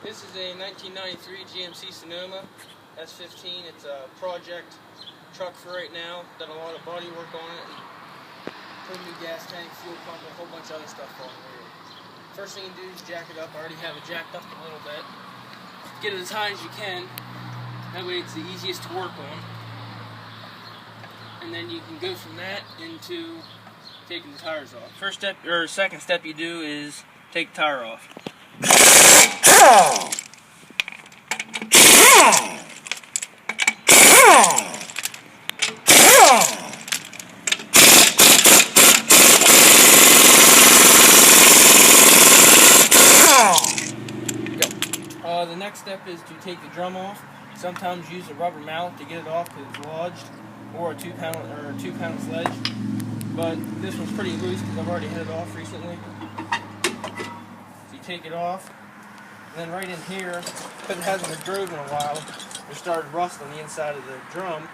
This is a 1993 GMC Sonoma S-15. It's a project truck for right now. Done a lot of body work on it. Put a new gas tank, fuel pump, and a whole bunch of other stuff on it. First thing you do is jack it up. I already have it jacked up a little bit. Get it as high as you can. That way it's the easiest to work on. And then you can go from that into taking the tires off. First step, or second step you do is take the tire off. The next step is to take the drum off. Sometimes use a rubber mallet to get it off because it's lodged, or a two-pound sledge. But this one's pretty loose because I've already had it off recently. So you take it off, and then right in here, because it hasn't been drove in a while, it started rust on the inside of the drum,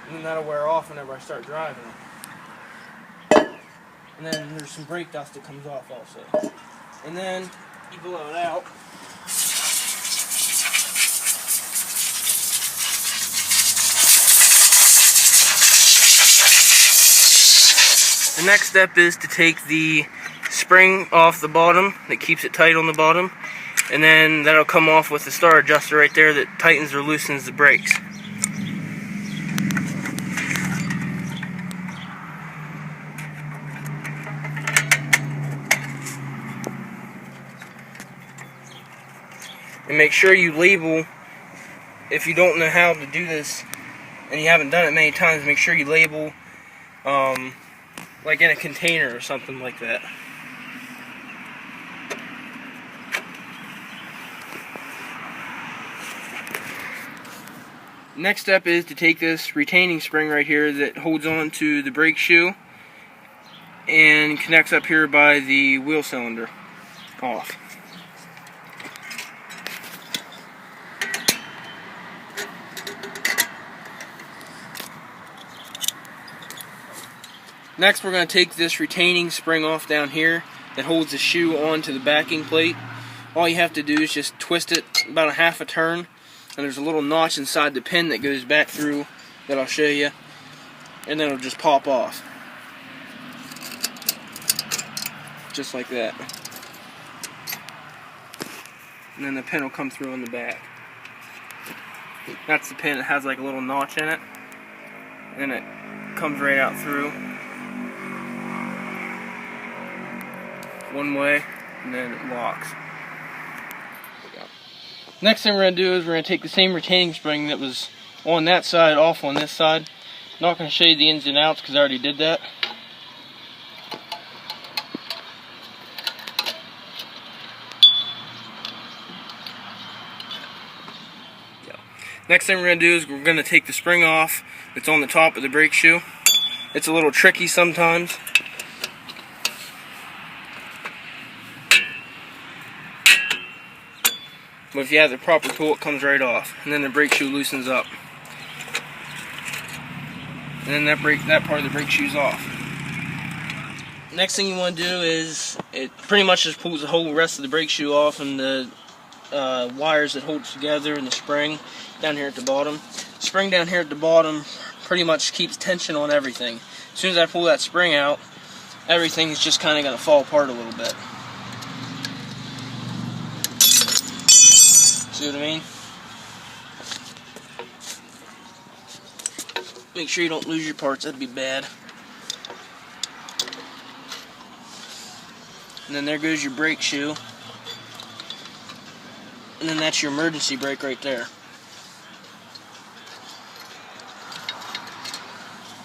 and then that'll wear off whenever I start driving it. And then there's some brake dust that comes off also. And then you blow it out. The next step is to take the spring off the bottom that keeps it tight on the bottom, and then that'll come off with the star adjuster right there that tightens or loosens the brakes. And make sure you label, if you don't know how to do this and you haven't done it many times, make sure you label like in a container or something like that. Next step is to take this retaining spring right here that holds on to the brake shoe and connects up here by the wheel cylinder off. Next, we're going to take this retaining spring off down here that holds the shoe onto the backing plate. All you have to do is just twist it about a half a turn, and there's a little notch inside the pin that goes back through that I'll show you, and then it'll just pop off. Just like that. And then the pin will come through on the back. That's the pin that has like a little notch in it, and it comes right out through. One way, and then it locks. Next thing we're going to do is we're going to take the same retaining spring that was on that side off on this side. I'm not going to show you the ins and outs because I already did that. Next thing we're going to do is we're going to take the spring off that's on the top of the brake shoe. It's a little tricky sometimes. But if you have the proper tool, it comes right off. And then the brake shoe loosens up. And then that part of the brake shoe's off. Next thing you want to do is, it pretty much just pulls the whole rest of the brake shoe off, and the wires that hold it together, and the spring down here at the bottom. The spring down here at the bottom pretty much keeps tension on everything. As soon as I pull that spring out, everything is just kind of going to fall apart a little bit. See what I mean? Make sure you don't lose your parts, that'd be bad. And then there goes your brake shoe. And then that's your emergency brake right there.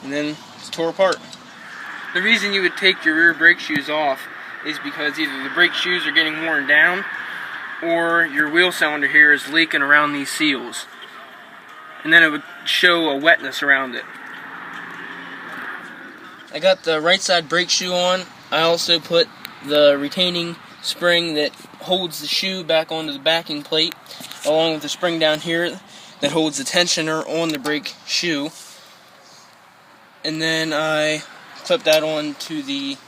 And then it's tore apart. The reason you would take your rear brake shoes off is because either the brake shoes are getting worn down, or your wheel cylinder here is leaking around these seals, and then it would show a wetness around it. I got the right side brake shoe on. I also put the retaining spring that holds the shoe back onto the backing plate, along with the spring down here that holds the tensioner on the brake shoe, and then I clip that on to the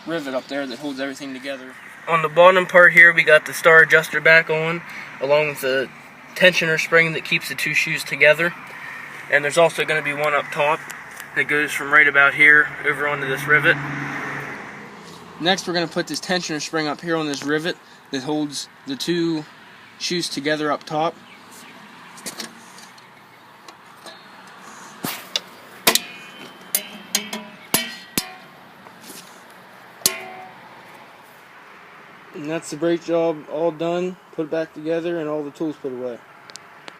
rivet up there that holds everything together On the bottom part here, we got the star adjuster back on, along with the tensioner spring that keeps the two shoes together. And there's also going to be one up top that goes from right about here over onto this rivet. Next, we're going to put this tensioner spring up here on this rivet that holds the two shoes together up top. And that's the brake job all done, put it back together, and all the tools put away.